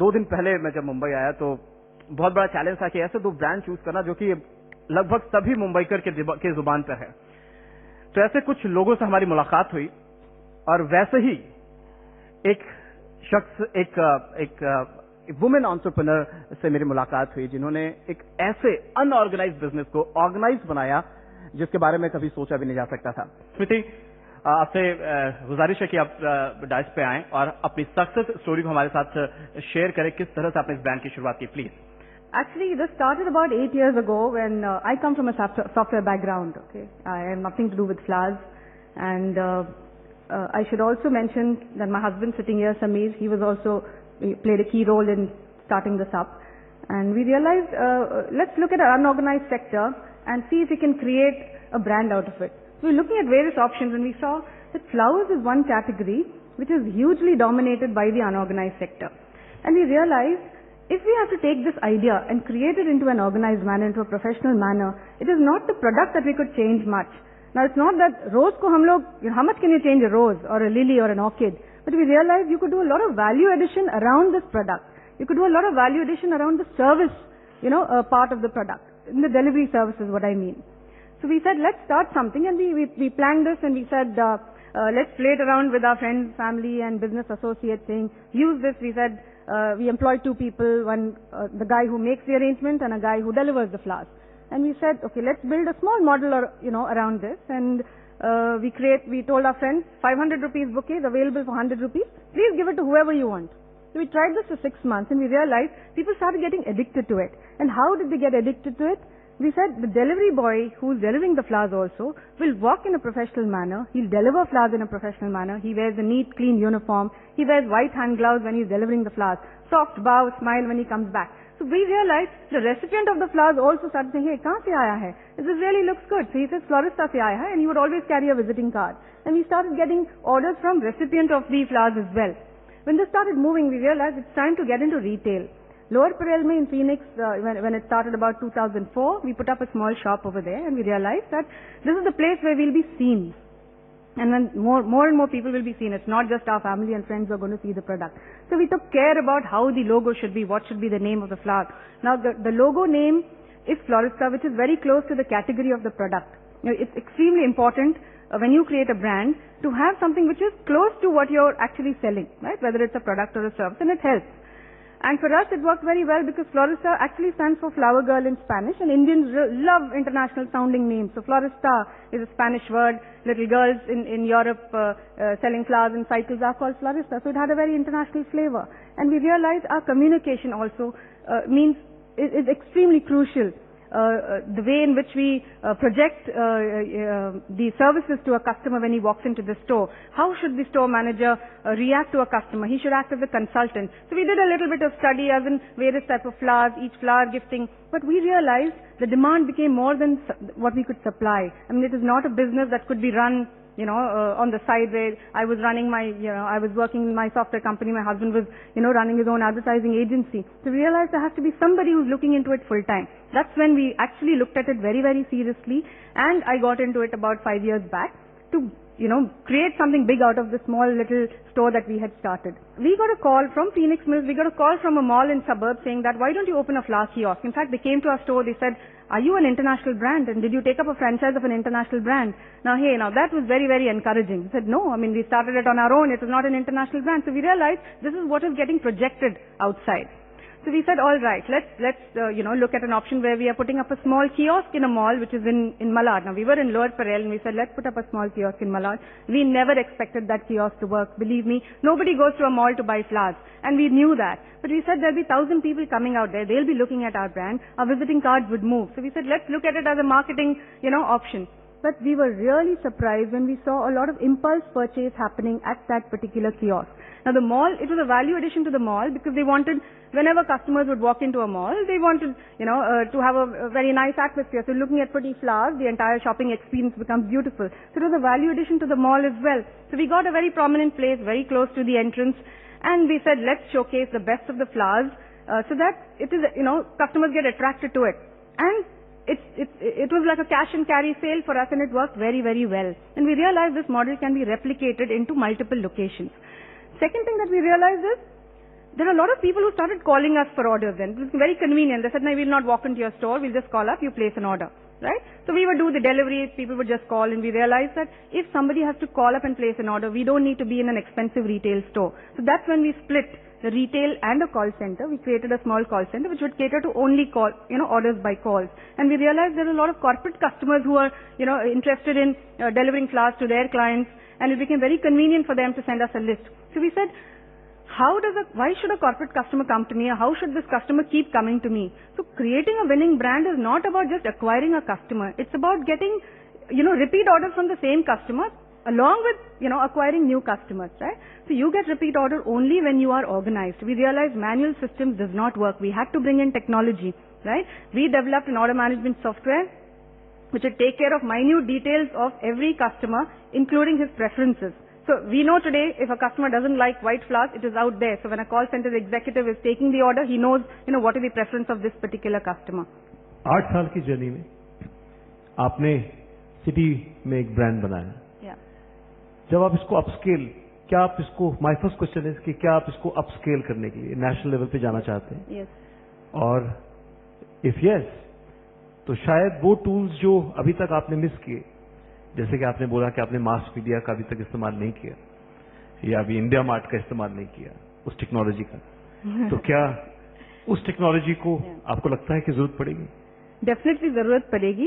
2 दिन पहले मैं जब मुंबई आया तो बहुत बड़ा चैलेंज था कि ऐसे 2 ब्रांड चूज करना जो कि लगभग सभी मुंबईकर के जुबान पर है। तो ऐसे कुछ लोगों से हमारी मुलाकात हुई और वैसे ही एक शख्स, एक वुमेन एंटरप्रेन्योर से मेरी मुलाकात हुई जिन्होंने एक ऐसे अनऑर्गेनाइज्ड बिजनेस को ऑर्गेनाइज बनाया जिसके बारे में कभी सोचा भी नहीं जा सकता था। स्मृति, आपसे गुजारिश है कि आप डाइस पे आएं और अपनी सक्सेस स्टोरी को हमारे साथ शेयर करें, किस तरह से आपने इस ब्रांड की शुरुआत की, please. Actually, this started about 8 years ago when I come from a software background. Okay, I have nothing to do with flowers, and I should also mention that my husband sitting here, SMEs, he played a key role in starting this up. And we realized, let's look at an unorganized sector and see if we can create a brand out of it. So we were looking at various options and we saw that flowers is one category which is hugely dominated by the unorganized sector. And we realized if we have to take this idea and create it into an organized manner, into a professional manner, it is not the product that we could change much. Now it's not that rose ko hum log, how much can you change a rose or a lily or an orchid? But we realized you could do a lot of value addition around this product. You could do a lot of value addition around the service, part of the product. In the delivery service is what I mean. So we said, let's start something, and we planned this, and we said, let's play it around with our friends, family and business associates, saying, use this. We said, we employed 2 people, one, the guy who makes the arrangement and a guy who delivers the flowers. And we said, okay, let's build a small model around this. And we told our friends, 500 rupees bouquet is available for 100 rupees. Please give it to whoever you want. So we tried this for 6 months and we realized people started getting addicted to it. And how did they get addicted to it? We said the delivery boy who's delivering the flowers also will walk in a professional manner. He'll deliver flowers in a professional manner. He wears a neat, clean uniform. He wears white hand gloves when he's delivering the flowers. Soft bow, smile when he comes back. So we realized the recipient of the flowers also started saying, hey, kahan se aaya hai? This really looks good. So he says, Florista se aaya hai, and he would always carry a visiting card. And we started getting orders from recipient of the flowers as well. When this started moving, we realized it's time to get into retail. Lower Parel in Phoenix, when it started about 2004, we put up a small shop over there and we realized that this is the place where we'll be seen. And then more and more people will be seen. It's not just our family and friends who are going to see the product. So we took care about how the logo should be, what should be the name of the flower. Now the logo name is Florista, which is very close to the category of the product. It's extremely important when you create a brand to have something which is close to what you're actually selling, right? Whether it's a product or a service, and it helps. And for us, it worked very well because Florista actually stands for flower girl in Spanish, and Indians love international sounding names. So Florista is a Spanish word. Little girls in Europe selling flowers and cycles are called Florista. So it had a very international flavor. And we realized our communication also is extremely crucial. The way in which we project the services to a customer when he walks into the store. How should the store manager react to a customer? He should act as a consultant. So we did a little bit of study as in various types of flowers, each flower gifting. But we realized the demand became more than what we could supply. I mean, it is not a business that could be run on the side where I was running I was working in my software company, my husband was, running his own advertising agency. So we realized there has to be somebody who's looking into it full time. That's when we actually looked at it very, very seriously, and I got into it about 5 years back to, create something big out of the small little store that we had started. We got a call from Phoenix Mills, we got a call from a mall in suburbs saying that, why don't you open a flower kiosk? In fact, they came to our store, they said, are you an international brand? And did you take up a franchise of an international brand? Now that was very, very encouraging. We said, no, I mean, we started it on our own. It was not an international brand. So we realized this is what is getting projected outside. So we said, all right, let's look at an option where we are putting up a small kiosk in a mall, which is in Malad. Now we were in Lower Parel and we said, let's put up a small kiosk in Malad. We never expected that kiosk to work. Believe me, nobody goes to a mall to buy flowers. And we knew that. But we said there'll be 1,000 people coming out there. They'll be looking at our brand. Our visiting cards would move. So we said, let's look at it as a marketing, option. But we were really surprised when we saw a lot of impulse purchase happening at that particular kiosk. Now the mall, it was a value addition to the mall because they wanted, whenever customers would walk into a mall, they wanted, to have a very nice atmosphere. So looking at pretty flowers, the entire shopping experience becomes beautiful. So it was a value addition to the mall as well. So we got a very prominent place, very close to the entrance, and we said, let's showcase the best of the flowers, so that it is, customers get attracted to it. And it was like a cash and carry sale for us, and it worked very, very well. And we realized this model can be replicated into multiple locations. Second thing that we realized is there are a lot of people who started calling us for orders then. It was very convenient. They said, no, we'll not walk into your store, we'll just call up, you place an order. Right? So we would do the delivery, people would just call, and we realized that if somebody has to call up and place an order, we don't need to be in an expensive retail store. So that's when we split the retail and a call center. We created a small call center which would cater to only call, orders by calls. And we realized there are a lot of corporate customers who are, interested in delivering flowers to their clients, and it became very convenient for them to send us a list. So we said, why should a corporate customer come to me, or how should this customer keep coming to me? So creating a winning brand is not about just acquiring a customer. It's about getting, repeat orders from the same customer along with, acquiring new customers, right? So you get repeat order only when you are organized. We realized manual systems does not work. We had to bring in technology, right? We developed an order management software which would take care of minute details of every customer, including his preferences. So we know today if a customer doesn't like white flowers, it is out there. So when a call center executive is taking the order, he knows, what is the preference of this particular customer. 8 साल की journey में आपने city में एक brand बनाया. जब आप इसको अपस्केल, क्या आप इसको, माय फर्स्ट क्वेश्चन है कि क्या आप इसको अपस्केल करने के लिए नेशनल लेवल पे जाना चाहते हैं? Yes. और इफ यस, तो शायद वो टूल्स जो अभी तक आपने मिस किए, जैसे कि आपने बोला कि आपने मास मीडिया का अभी तक इस्तेमाल नहीं किया, या अभी इंडिया मार्ट का इस्तेमाल नहीं किया, उस टेक्नोलॉजी का, तो क्या उस टेक्नोलॉजी को आपको लगता है कि जरूरत पड़ेगी? डेफिनेटली जरूरत पड़ेगी.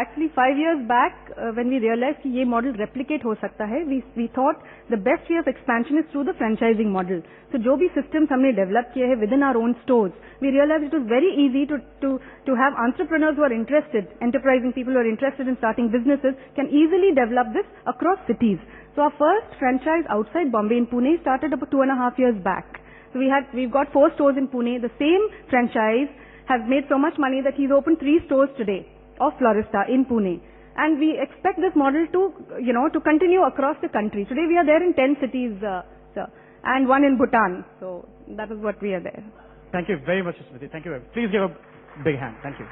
Actually 5 years back when we realized कि ये मॉडल रेप्लिकेट हो सकता है, we thought the best way of expansion is through the franchising model. So जो भी systems हमने develop किए हैं within our own stores, we realized it was very easy to have entrepreneurs who are interested, enterprising people who are interested in starting businesses can easily develop this across cities. So our first franchise outside Bombay in Pune started about 2.5 years back. So we've got 4 stores in Pune. The same franchise has made so much money that he's opened 3 stores today of Florista in Pune. And we expect this model to, to continue across the country. Today we are there in 10 cities, sir, and 1 in Bhutan. So that is what we are there. Thank you very much, Stutee. Thank you. Please give a big hand. Thank you.